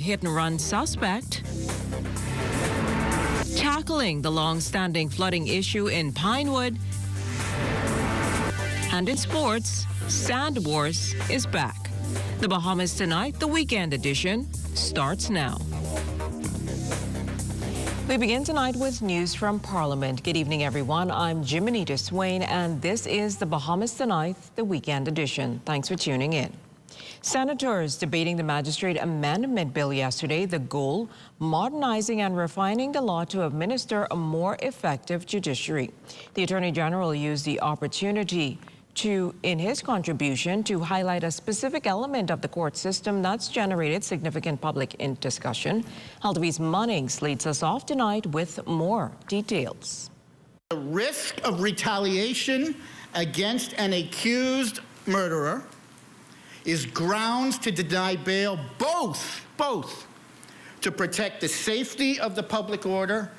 Hit-and-run suspect. Tackling the long-standing flooding issue in Pinewood. And in sports, Sand Wars is back. The Bahamas Tonight, the weekend edition, starts now. We begin tonight with news from Parliament. Good evening, everyone. I'm Jiminita Swain, and this is the Bahamas Tonight, the weekend edition. Thanks for tuning in. Senators debating the Magistrate Amendment Bill yesterday, the goal, modernizing and refining the law to administer a more effective judiciary. The Attorney General used the opportunity in his contribution to highlight a specific element of the court system that's generated significant public discussion. LTV's Munnings leads us off tonight with more details. The risk of retaliation against an accused murderer is grounds to deny bail, both to protect the safety of the public order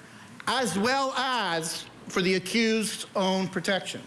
as well as for the accused's own protection.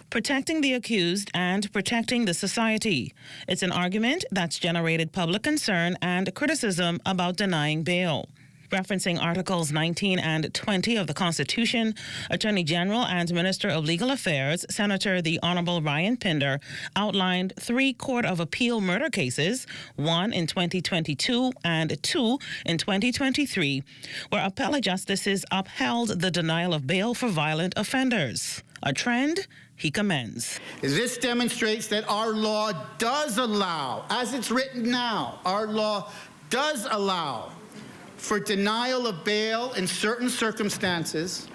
Protecting the accused and protecting the society. It's an argument that's generated public concern and criticism about denying bail. Referencing Articles 19 and 20 of the Constitution, Attorney General and Minister of Legal Affairs, Senator the Honorable Ryan Pinder, outlined 3 Court of Appeal murder cases, 1 in 2022 and 2 in 2023, where appellate justices upheld the denial of bail for violent offenders. A trend he commends. This demonstrates that our law does allow, as it's written now, our law does allow for denial of bail in certain circumstances,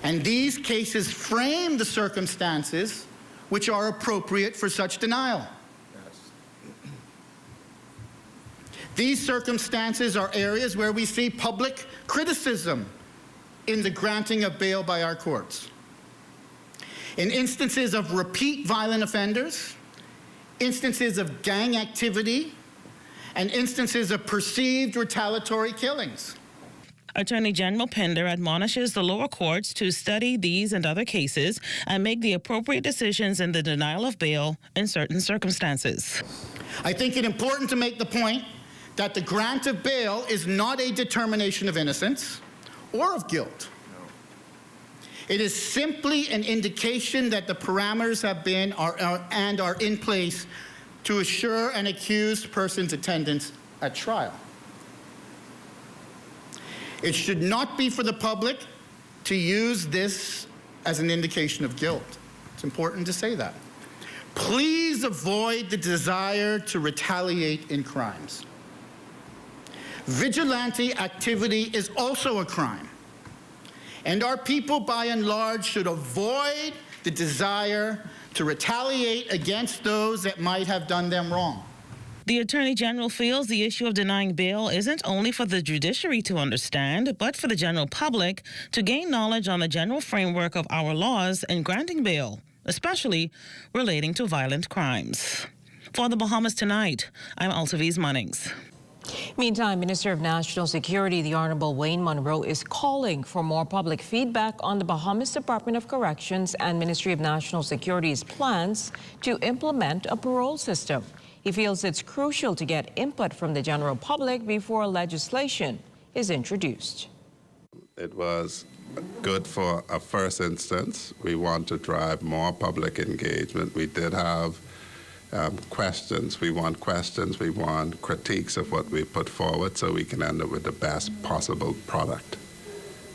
and these cases frame the circumstances which are appropriate for such denial. These circumstances are areas where we see public criticism in the granting of bail by our courts. In instances of repeat violent offenders, instances of gang activity, and instances of perceived retaliatory killings. Attorney General Pinder admonishes the lower courts to study these and other cases and make the appropriate decisions in the denial of bail in certain circumstances. I think it important to make the point that the grant of bail is not a determination of innocence or of guilt. It is simply an indication that the parameters have been and are in place to assure an accused person's attendance at trial. It should not be for the public to use this as an indication of guilt. It's important to say that. Please avoid the desire to retaliate in crimes. Vigilante activity is also a crime, and our people by and large should avoid the desire to retaliate against those that might have done them wrong. The Attorney General feels the issue of denying bail isn't only for the judiciary to understand, but for the general public to gain knowledge on the general framework of our laws in granting bail, especially relating to violent crimes. For the Bahamas Tonight, I'm LTV's Munnings. Meantime, Minister of National Security, the Honorable Wayne Munro, is calling for more public feedback on the Bahamas Department of Corrections and Ministry of National Security's plans to implement a parole system. He feels it's crucial to get input from the general public before legislation is introduced. It was good for a first instance. We want to drive more public engagement. We did have questions. We want critiques of what we put forward so we can end up with the best possible product,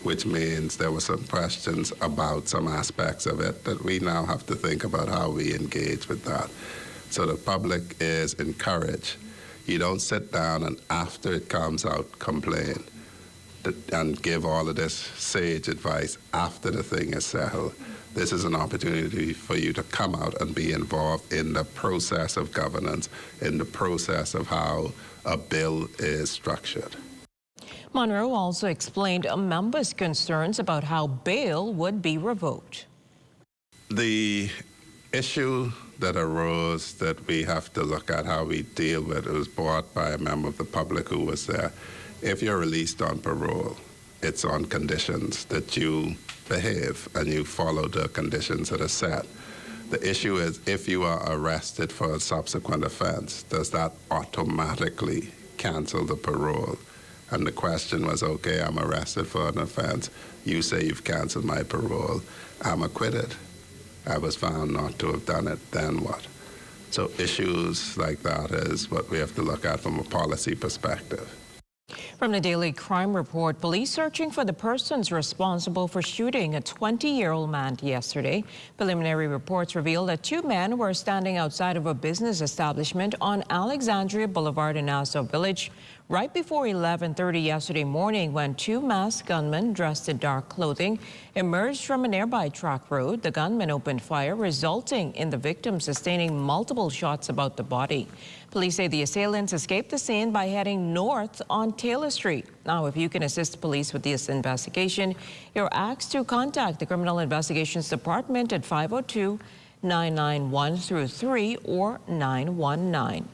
which means there were some questions about some aspects of it that we now have to think about how we engage with that. So the public is encouraged. You don't sit down and after it comes out complain and give all of this sage advice after the thing is settled. This is an opportunity for you to come out and be involved in the process of governance, in the process of how a bill is structured. Munro also explained a member's concerns about how bail would be revoked. The issue that arose that we have to look at how we deal with it was brought by a member of the public who was there. If you're released on parole, it's on conditions that you behave and you follow the conditions that are set. The issue is if you are arrested for a subsequent offense, does that automatically cancel the parole. And the question was, okay, I'm arrested for an offense. You say you've canceled my parole. I'm acquitted. I was found not to have done it. Then what? So issues like that is what we have to look at from a policy perspective. From the Daily Crime Report, police searching for the persons responsible for shooting a 20-year-old man yesterday. Preliminary reports reveal that two men were standing outside of a business establishment on Alexandria Boulevard in Nassau Village right before 11:30 yesterday morning when two masked gunmen dressed in dark clothing emerged from a nearby track road. The gunmen opened fire, resulting in the victim sustaining multiple shots about the body. Police say the assailants escaped the scene by heading north on Taylor Street. Now, if you can assist police with this investigation, you're asked to contact the Criminal Investigations Department at 502-991-3 or 919.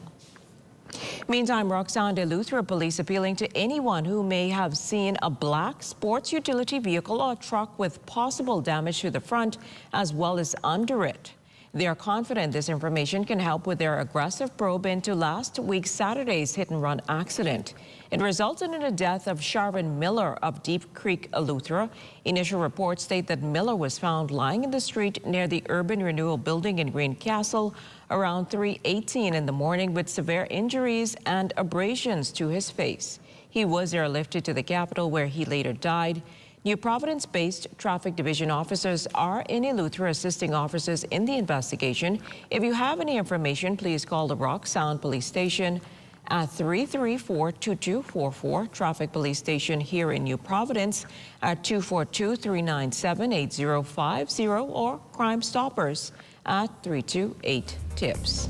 Meantime, Roxanne Eleuthera police appealing to anyone who may have seen a black sports utility vehicle or truck with possible damage to the front as well as under it. They are confident this information can help with their aggressive probe into last week's Saturday's hit-and-run accident. It resulted in the death of Sharvin Miller of Deep Creek, Eleuthera. Initial reports state that Miller was found lying in the street near the Urban Renewal building in Greencastle around 3:18 in the morning with severe injuries and abrasions to his face. He was airlifted to the Capitol where he later died. New Providence-based traffic division officers are in Eleuthera assisting officers in the investigation. If you have any information, please call the Rock Sound Police Station at 334-2244, Traffic Police Station here in New Providence at 242-397-8050, or Crime Stoppers at 328-TIPS.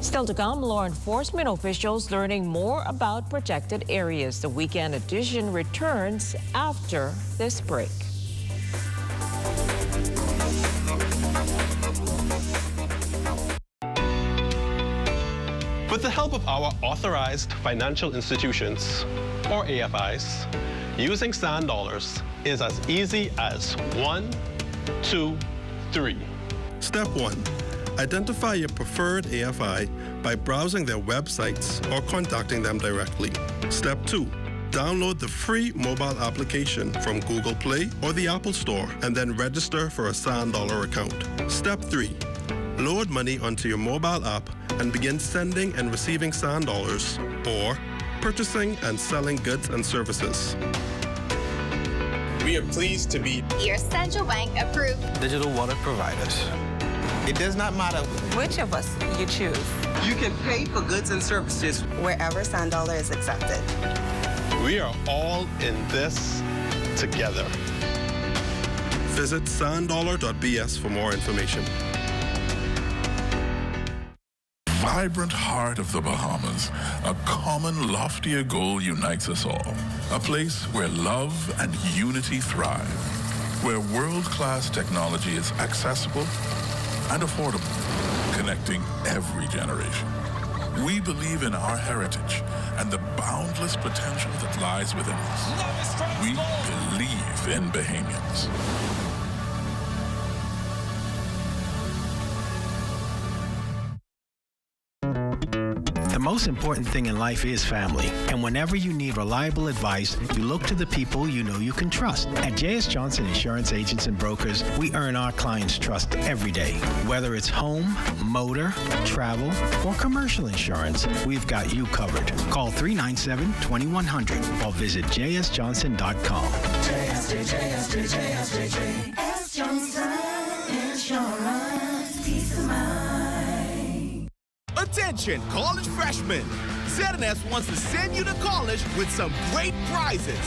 Still to come, law enforcement officials learning more about protected areas. The Weekend Edition returns after this break. With the help of our authorized financial institutions, or AFIs, using sand dollars is as easy as 1, 2, 3. Step 1. Identify your preferred AFI by browsing their websites or contacting them directly. Step 2. Download the free mobile application from Google Play or the Apple Store and then register for a Sand Dollar account. Step 3. Load money onto your mobile app and begin sending and receiving Sand Dollars or purchasing and selling goods and services. We are pleased to be your central bank approved digital wallet providers. It does not matter which of us you choose. You can pay for goods and services wherever Sand Dollar is accepted. We are all in this together. Visit sanddollar.bs for more information. Vibrant heart of the Bahamas, a common loftier goal unites us all. A place where love and unity thrive, where world-class technology is accessible and affordable, connecting every generation. We believe in our heritage and the boundless potential that lies within us. We believe in Bahamians. The most important thing in life is family. And whenever you need reliable advice, you look to the people you know you can trust. At J.S. Johnson Insurance Agents and Brokers, we earn our clients' trust every day. Whether it's home, motor, travel, or commercial insurance, we've got you covered. Call 397-2100 or visit jsjohnson.com. J.S. Johnson Insurance. Peace of mind. Attention, college freshmen! ZNS wants to send you to college with some great prizes.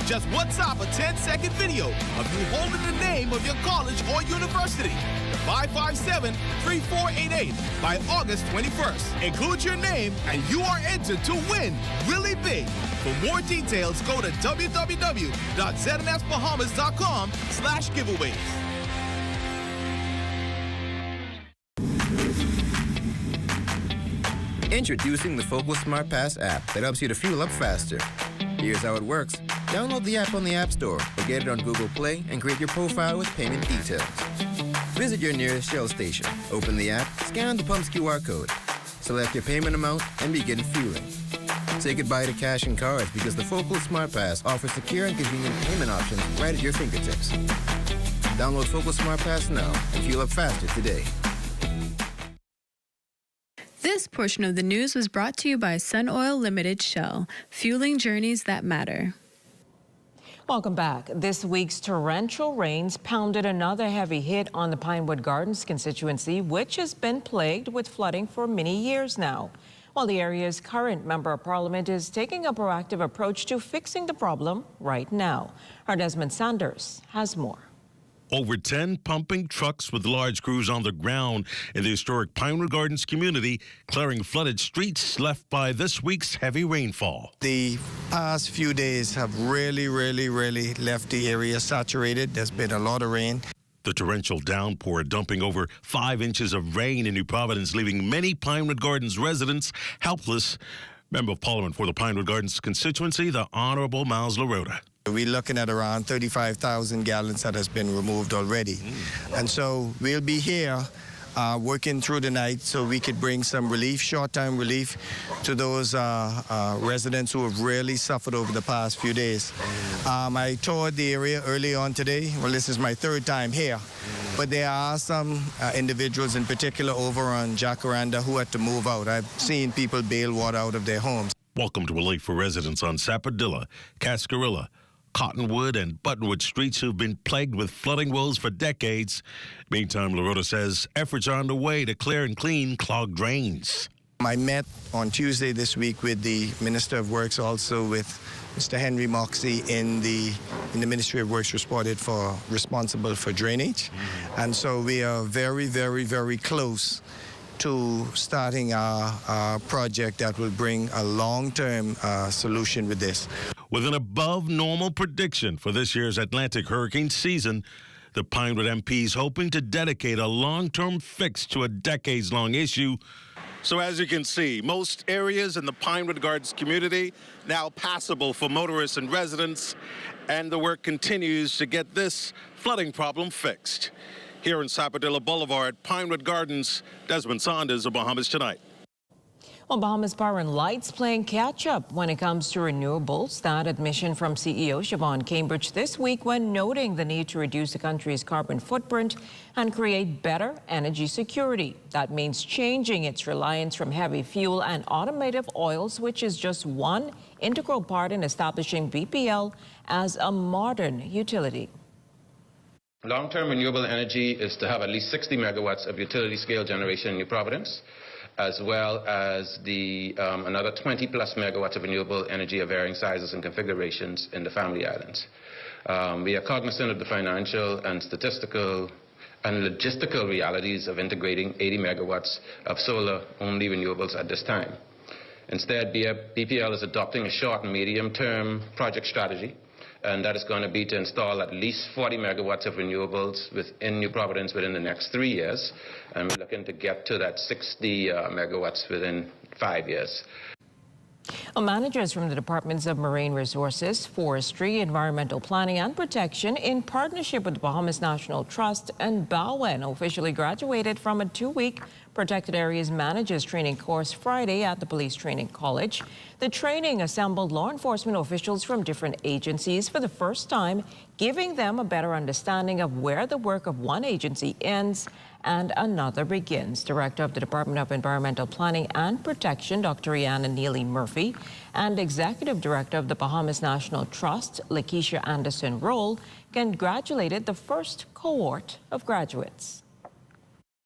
Just WhatsApp a 10-second video of you holding the name of your college or university to 557-3488 by August 21st. Include your name and you are entered to win really big. For more details, go to www.znfbahamas.com/giveaways. Introducing the Focal Smart Pass app that helps you to fuel up faster. Here's how it works. Download the app on the App Store or get it on Google Play and create your profile with payment details. Visit your nearest Shell station. Open the app, scan the pump's QR code. Select your payment amount and begin fueling. Say goodbye to cash and cards because the Focal Smart Pass offers secure and convenient payment options right at your fingertips. Download Focal Smart Pass now and fuel up faster today. This portion of the news was brought to you by Sun Oil Limited Shell, fueling journeys that matter. Welcome back. This week's torrential rains pounded another heavy hit on the Pinewood Gardens constituency, which has been plagued with flooding for many years now. While the area's current member of parliament is taking a proactive approach to fixing the problem right now. Our Desmond Sanders has more. Over 10 pumping trucks with large crews on the ground in the historic Pinewood Gardens community, clearing flooded streets left by this week's heavy rainfall. The past few days have really left the area saturated. There's been a lot of rain. The torrential downpour dumping over 5 inches of rain in New Providence, leaving many Pinewood Gardens residents helpless. Member of Parliament for the Pinewood Gardens constituency, the Honorable Miles LaRota. We're looking at around 35,000 gallons that has been removed already. And so we'll be here working through the night so we could bring some relief, short-term relief, to those residents who have really suffered over the past few days. I toured the area early on today. Well, this is my third time here. But there are some individuals in particular over on Jacaranda who had to move out. I've seen people bail water out of their homes. Welcome to relief for residents on Sapodilla, Cascarilla, Cottonwood and Buttonwood streets who've been plagued with flooding woes for decades. Meantime, LaRota says efforts are underway to clear and clean clogged drains. I met on Tuesday this week with the Minister of Works, also with Mr. Henry Moxey in the Ministry of Works responsible for drainage. And so we are very close to starting our project that will bring a long-term solution with this. With an above-normal prediction for this year's Atlantic hurricane season, the Pinewood MP is hoping to dedicate a long-term fix to a decades-long issue. So as you can see, most areas in the Pinewood Gardens community now passable for motorists and residents, and the work continues to get this flooding problem fixed. Here in Sapodilla Boulevard, Pinewood Gardens, Desmond Saunders of Bahamas Tonight. Well, Bahamas Power and Light's playing catch-up when it comes to renewables. That admission from CEO Siobhan Cambridge this week when noting the need to reduce the country's carbon footprint and create better energy security. That means changing its reliance from heavy fuel and automotive oils, which is just one integral part in establishing BPL as a modern utility. Long-term renewable energy is to have at least 60 megawatts of utility-scale generation in New Providence, as well as another 20-plus megawatts of renewable energy of varying sizes and configurations in the Family Islands. We are cognizant of the financial and statistical and logistical realities of integrating 80 megawatts of solar-only renewables at this time. Instead, BPL is adopting a short and medium-term project strategy, and that is going to be to install at least 40 megawatts of renewables within New Providence within the next 3 years. And we're looking to get to that 60 megawatts within 5 years. Managers from the Departments of Marine Resources, Forestry, Environmental Planning and Protection, in partnership with the Bahamas National Trust and Bowen, officially graduated from a 2-week Protected Areas Managers Training course Friday at the Police Training College. The training assembled law enforcement officials from different agencies for the first time, giving them a better understanding of where the work of one agency ends and another begins. Director of the Department of Environmental Planning and Protection, Dr. Rihanna Neely Murphy, and Executive Director of the Bahamas National Trust, Lakeisha Anderson Roll, congratulated the first cohort of graduates.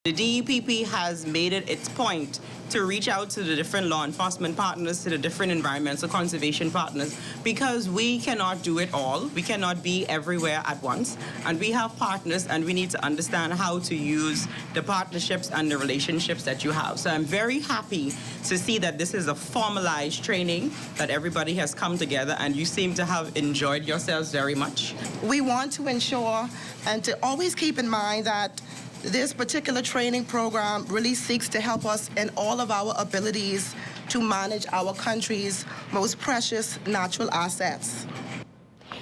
The DEPP has made it its point to reach out to the different law enforcement partners, to the different environmental conservation partners, because we cannot do it all. We cannot be everywhere at once. And we have partners, and we need to understand how to use the partnerships and the relationships that you have. So I'm very happy to see that this is a formalized training, that everybody has come together, and you seem to have enjoyed yourselves very much. We want to ensure and to always keep in mind that this particular training program really seeks to help us in all of our abilities to manage our country's most precious natural assets.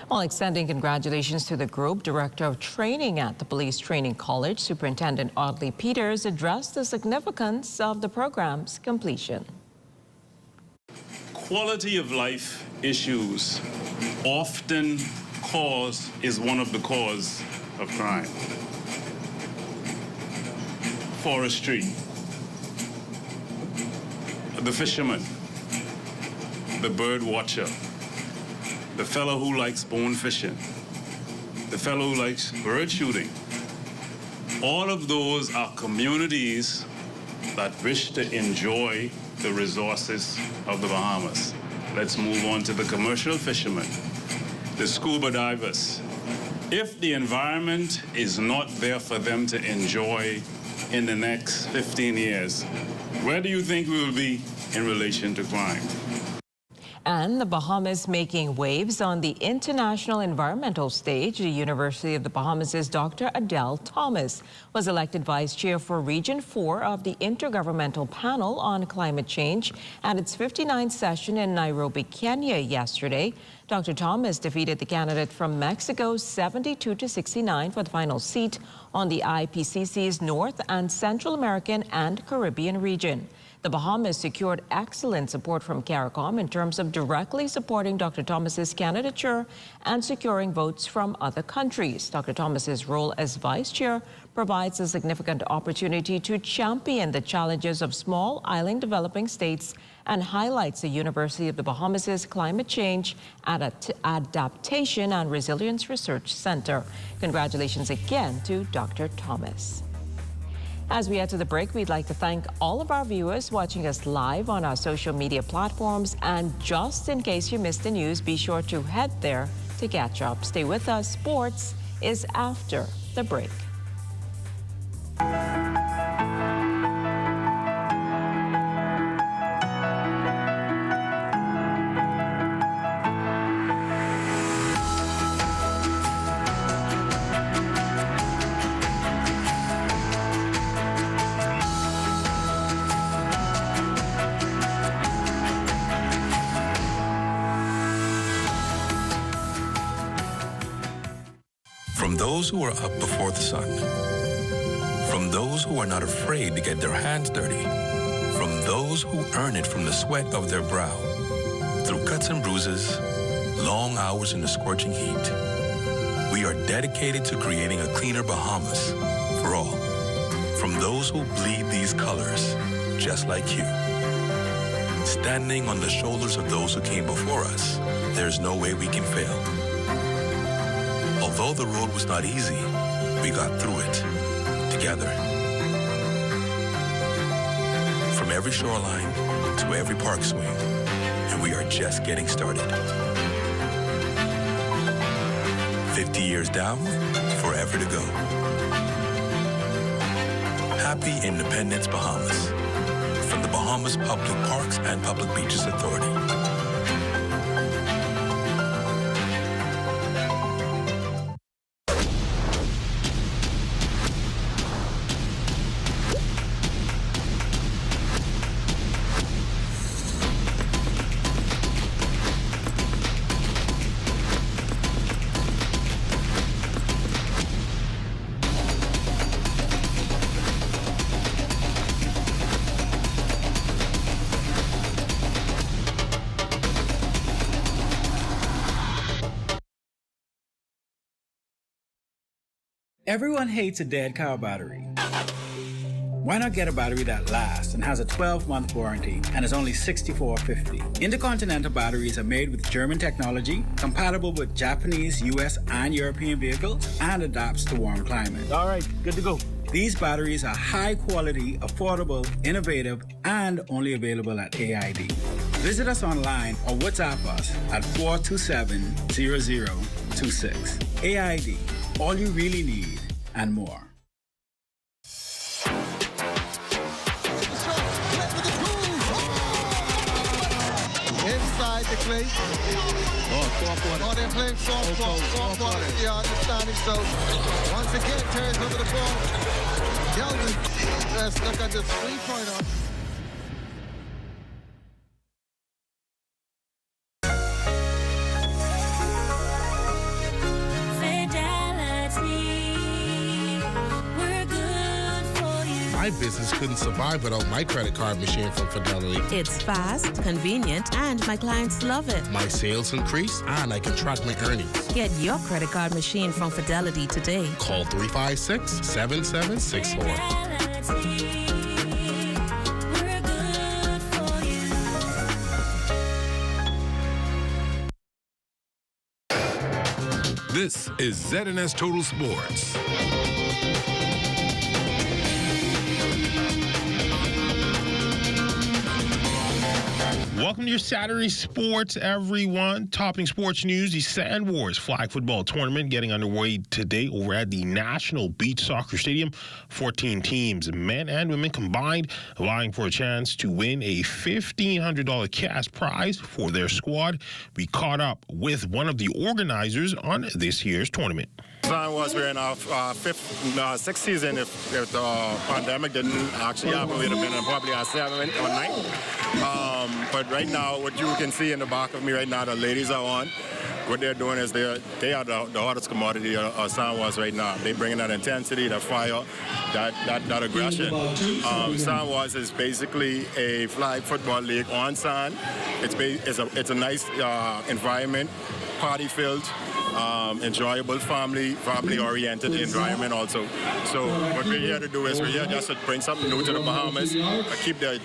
While extending congratulations to the group, Director of Training at the Police Training College, Superintendent Audley Peters, addressed the significance of the program's completion. quality of life issues often is one of the cause of crime. Forestry, the fisherman, the bird watcher, the fellow who likes bone fishing, the fellow who likes bird shooting. All of those are communities that wish to enjoy the resources of the Bahamas. Let's move on to the commercial fishermen, the scuba divers. If the environment is not there for them to enjoy in the next 15 years, where do you think we will be in relation to crime? And the Bahamas making waves on the international environmental stage. The University of the Bahamas' Dr. Adele Thomas was elected Vice Chair for Region 4 of the Intergovernmental Panel on Climate Change at its 59th session in Nairobi, Kenya yesterday. Dr. Thomas defeated the candidate from Mexico 72-69 for the final seat on the IPCC's North and Central American and Caribbean region. The Bahamas secured excellent support from CARICOM in terms of directly supporting Dr. Thomas's candidature and securing votes from other countries. Dr. Thomas's role as vice chair provides a significant opportunity to champion the challenges of small island developing states and highlights the University of the Bahamas' Climate Change Adaptation and Resilience Research Center. Congratulations again to Dr. Thomas. As we head to the break, we'd like to thank all of our viewers watching us live on our social media platforms. And just in case you missed the news, be sure to head there to catch up. Stay with us. Sports is after the break. From those who are up before the sun, from those who are not afraid to get their hands dirty, from those who earn it from the sweat of their brow, through cuts and bruises, long hours in the scorching heat, we are dedicated to creating a cleaner Bahamas for all. From those who bleed these colors, just like you. Standing on the shoulders of those who came before us, there's no way we can fail. Although the road was not easy, we got through it together. From every shoreline to every park swing, and we are just getting started. 50 years down, forever to go. Happy Independence, Bahamas. From the Bahamas Public Parks and Public Beaches Authority. Everyone hates a dead car battery. Why not get a battery that lasts and has a 12-month warranty and is only $64.50? Intercontinental batteries are made with German technology, compatible with Japanese, US, and European vehicles, and adapts to warm climates. All right, good to go. These batteries are high quality, affordable, innovative, and only available at AID. Visit us online or WhatsApp us at 427-0026. AID, all you really need and more. Inside the clay. Oh, they're playing soft ball. You understanding? So, once again, turns over the ball. Yeldon, let's look at the three-pointer. My business couldn't survive without my credit card machine from Fidelity. It's fast, convenient, and my clients love it. My sales increase, and I can track my earnings. Get your credit card machine from Fidelity today. Call 356-7764. This is ZNS Total Sports. Welcome to your Saturday sports, everyone. Topping sports news, the Sand Wars flag football tournament getting underway today over at the National Beach Soccer Stadium. 14 teams, men and women combined, vying for a chance to win a $1,500 cash prize for their squad. We caught up with one of the organizers on this year's tournament. Sand Wars, we're in our sixth season. If the pandemic didn't actually happen, we'd have been in probably our 7th or 9th. But right now, what you can see in the back of me right now, the ladies are on. What they're doing is they are the hottest commodity of Sand Wars right now. They bring in that intensity, that fire, that aggression. Sand Wars is basically a flag football league on sand. It's a nice environment, party-filled. Enjoyable, family-oriented environment also. So what we're here to do is we're here just to bring something new to the Bahamas, keep the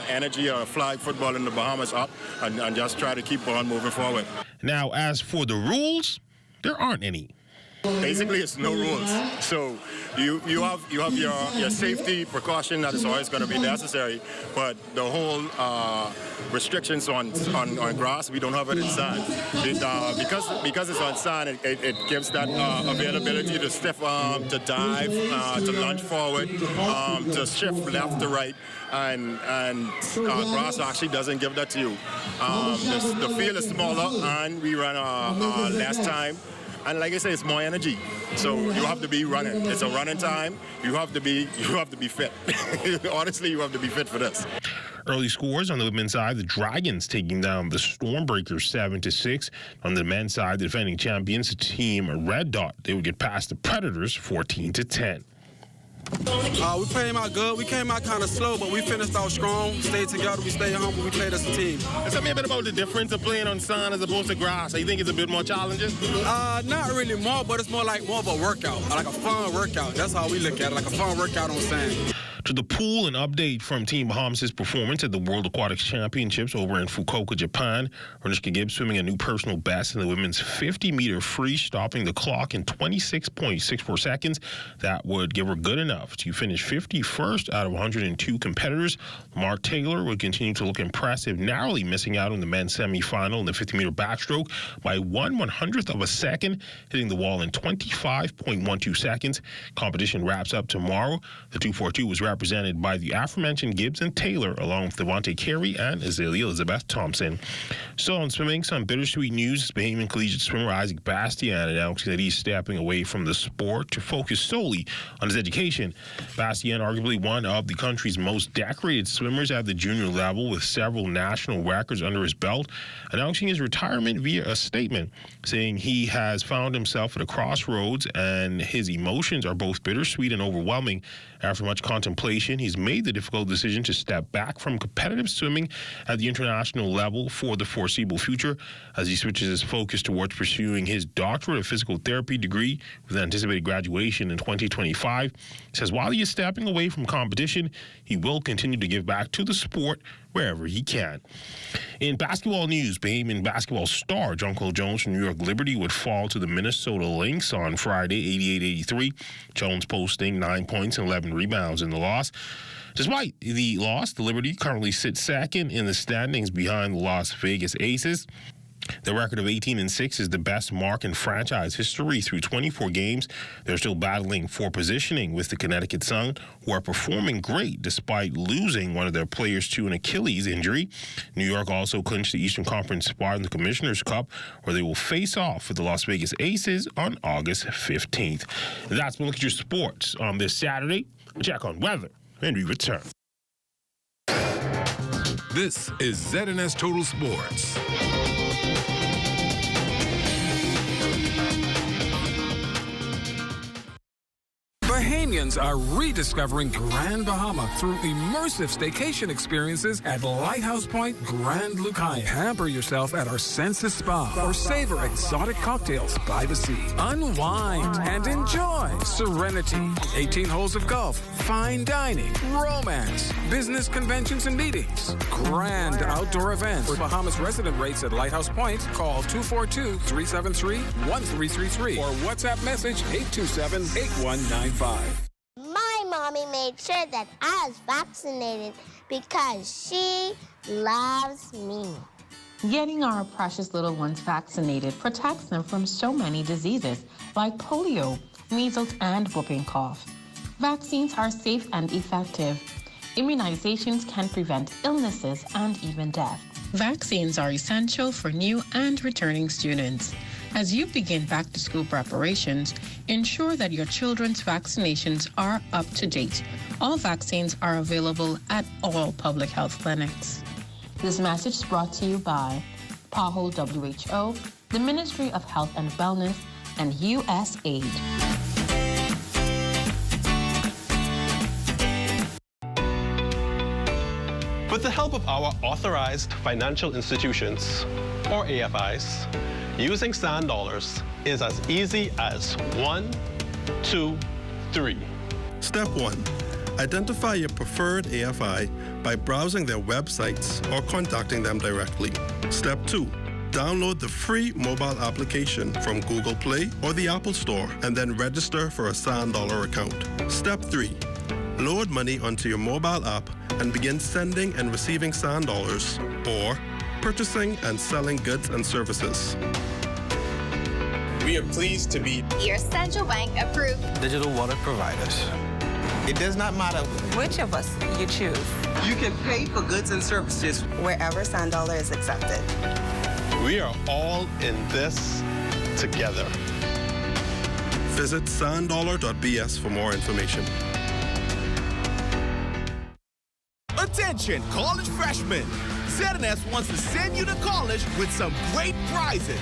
energy of flag football in the Bahamas up, and just try to keep on moving forward. Now, as for the rules, there aren't any. Basically, it's no rules. So you have your safety precaution that is always going to be necessary, but the whole restrictions on grass, we don't have it in sand. Because it's on sand, it gives that availability to stiff arm, to dive, to lunge forward, to shift left to right, and grass actually doesn't give that to you. The field is smaller, and we run less time. And like I say, it's more energy. So you have to be running. It's a running time. You have to be fit. Honestly, you have to be fit for this. Early scores on the women's side, the Dragons taking down the Stormbreakers 7-6. On the men's side, the defending champions, the team Red Dot, they would get past the Predators 14-10. We came out good. We came out kind of slow, but we finished out strong. Stayed together. We stayed humble. We played as a team. Tell me a bit about the difference of playing on sand as opposed to grass. You think it's a bit more challenging? Not really more, but it's more of a workout, like a fun workout. That's how we look at it, like a fun workout on sand. To the pool, an update from Team Bahamas' performance at the World Aquatics Championships over in Fukuoka, Japan. Renishka Gibbs swimming a new personal best in the women's 50-meter free, stopping the clock in 26.64 seconds. That would give her good enough to finish 51st out of 102 competitors. Mark Taylor would continue to look impressive, narrowly missing out on the men's semifinal in the 50-meter backstroke by 1/100th of a second, hitting the wall in 25.12 seconds. Competition wraps up tomorrow. The 242 was represented by the aforementioned Gibbs and Taylor, along with Devontae Carey and Azalea Elizabeth Thompson. So in swimming, some bittersweet news. Bahamian collegiate swimmer Isaac Bastian announcing that he's stepping away from the sport to focus solely on his education. Bastian, arguably one of the country's most decorated swimmers at the junior level, with several national records under his belt, announcing his retirement via a statement saying he has found himself at a crossroads and his emotions are both bittersweet and overwhelming. After much contemplation, he's made the difficult decision to step back from competitive swimming at the international level for the foreseeable future as he switches his focus towards pursuing his doctorate of physical therapy degree with anticipated graduation in 2025. He says while he is stepping away from competition, he will continue to give back to the sport wherever he can. In basketball news, Bahamian basketball star Jonquil Jones from New York Liberty would fall to the Minnesota Lynx on Friday, 88-83. Jones posting 9 points and 11 rebounds in the loss. Despite the loss, the Liberty currently sits second in the standings behind the Las Vegas Aces. The record of 18-6 is the best mark in franchise history through 24 games. They're still battling for positioning with the Connecticut Sun, who are performing great despite losing one of their players to an Achilles injury. New York also clinched the Eastern Conference spot in the Commissioner's Cup, where they will face off with the Las Vegas Aces on August 15th. That's been a look at your sports on this Saturday. We'll check on weather and we return. This is ZNS Total Sports. Bahamians are rediscovering Grand Bahama through immersive staycation experiences at Lighthouse Point Grand Lucaya. Pamper yourself at our Senses Spa or savor exotic cocktails by the sea. Unwind and enjoy serenity, 18 holes of golf, fine dining, romance, business conventions and meetings, grand outdoor events. For Bahamas resident rates at Lighthouse Point, call 242-373-1333 or WhatsApp message 827-8195. My mommy made sure that I was vaccinated because she loves me. Getting our precious little ones vaccinated protects them from so many diseases like polio, measles, and whooping cough. Vaccines are safe and effective. Immunizations can prevent illnesses and even death. Vaccines are essential for new and returning students. As you begin back-to-school preparations, ensure that your children's vaccinations are up to date. All vaccines are available at all public health clinics. This message is brought to you by parole WHO, the Ministry of Health and Wellness, and USAID. With the help of our authorized financial institutions, or AFIs, using sand dollars is as easy as 1, 2, 3. Step 1. Identify your preferred AFI by browsing their websites or contacting them directly. Step 2. Download the free mobile application from Google Play or the Apple Store and then register for a sand dollar account. Step 3. Load money onto your mobile app and begin sending and receiving sand dollars or purchasing and selling goods and services. We are pleased to be your central bank approved digital wallet providers. It does not matter which of us you choose. You can pay for goods and services wherever sand dollar is accepted. We are all in this together. Visit sanddollar.bs for more information. Attention, college freshmen! ZNS wants to send you to college with some great prizes.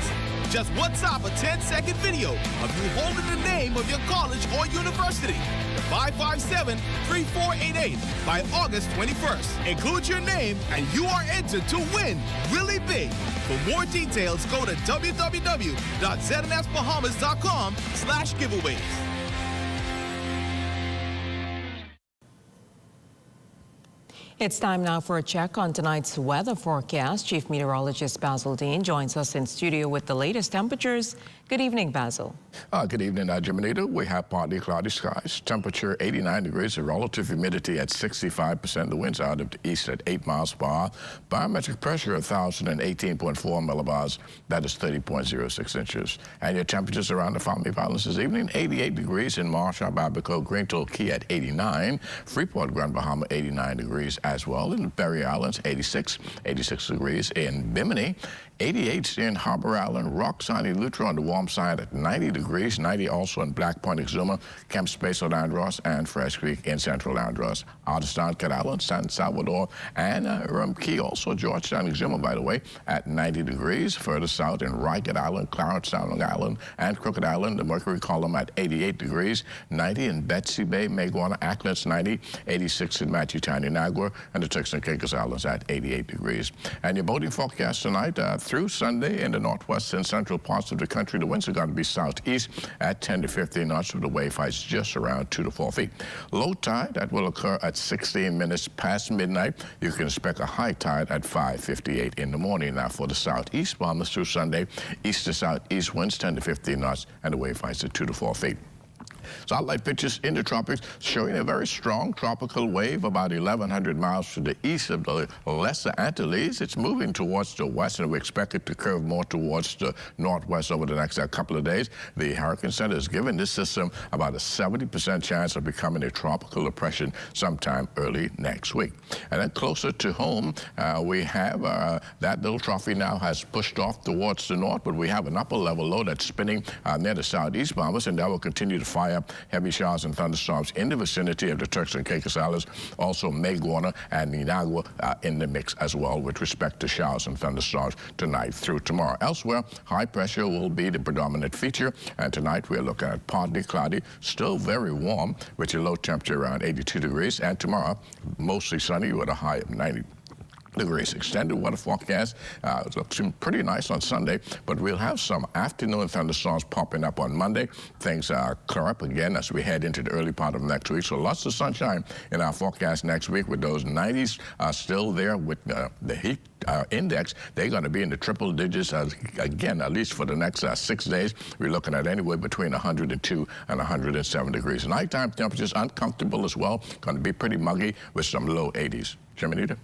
Just WhatsApp a 10-second video of you holding the name of your college or university to 557-3488 by August 21st. Include your name and you are entered to win really big. For more details, go to www.znsbahamas.com/giveaways. It's time now for a check on tonight's weather forecast. Chief Meteorologist Basil Dean joins us in studio with the latest temperatures. Good evening, Basil. Good evening, Jimenita. We have partly cloudy skies. Temperature 89 degrees, the relative humidity at 65%. The winds out of the east at 8 miles per hour. Barometric pressure 1,018.4 millibars. That is 30.06 inches. And your temperatures around the Family Violence this evening: 88 degrees in Marshall, Babico, Greenville, Key at 89. Freeport, Grand Bahama, 89 degrees as well. In Berry Islands, 86 degrees in Bimini. 88 in Harbor Island, Roxanne, Luther on the warm side at 90 degrees, 90 also in Black Point, Exuma, Camp Space of Andros, and Fresh Creek in Central Andros. Outerstown, Cat Island, San Salvador, and Key, also Georgetown, Exuma, by the way, at 90 degrees. Further south in Riket Island, Clarence, Long Island, and Crooked Island, the Mercury Column at 88 degrees, 90 in Betsy Bay, Maguana, Acklands, 90, 86 in Matutani, Nagua, and the Turks and Caicos Islands at 88 degrees. And your boating forecast tonight, through Sunday in the northwest and central parts of the country, the winds are going to be southeast at 10 to 15 knots with the wave heights just around 2 to 4 feet. Low tide, that will occur at 16 minutes past midnight. You can expect a high tide at 5:58 in the morning. Now for the southeast Bahamas through Sunday, east to southeast winds 10 to 15 knots and the wave heights at 2 to 4 feet. Satellite pictures in the tropics showing a very strong tropical wave about 1,100 miles to the east of the Lesser Antilles. It's moving towards the west, and we expect it to curve more towards the northwest over the next couple of days. The Hurricane Center has given this system about a 70% chance of becoming a tropical depression sometime early next week. And then closer to home, we have that little trophy now has pushed off towards the north, but we have an upper level low that's spinning near the southeast Bahamas, and that will continue to fire fire. Heavy showers and thunderstorms in the vicinity of the Turks and Caicos Islands. Also, Maguana and Ninagua in the mix as well with respect to showers and thunderstorms tonight through tomorrow. Elsewhere, high pressure will be the predominant feature, and tonight we're looking at partly cloudy, still very warm with a low temperature around 82 degrees, and tomorrow mostly sunny with a high of 90 degrees. Extended weather forecast looks pretty nice on Sunday, but we'll have some afternoon thunderstorms popping up on Monday. Things clear up again as we head into the early part of next week. So lots of sunshine in our forecast next week with those 90s still there with the heat index. They're going to be in the triple digits again, at least for the next 6 days. We're looking at anywhere between 102 and 107 degrees. Nighttime temperatures uncomfortable as well. Going to be pretty muggy with some low 80s. Jiminita?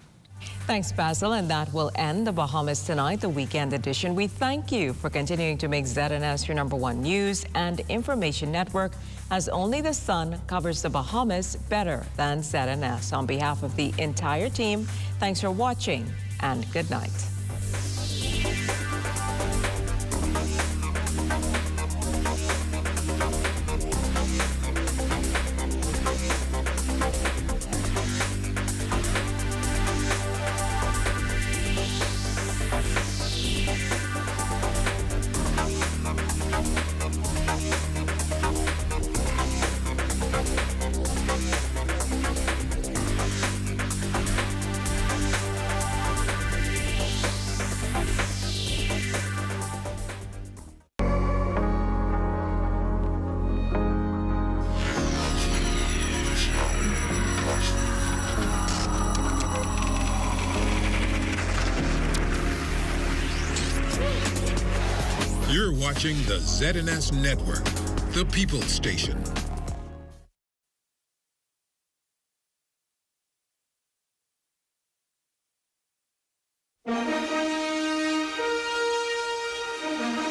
Thanks, Basil, and that will end the Bahamas Tonight, the weekend edition. We thank you for continuing to make ZNS your #1 news and information network, as only the sun covers the Bahamas better than ZNS. On behalf of the entire team, thanks for watching and good night. You're watching the ZNS Network, the People's Station.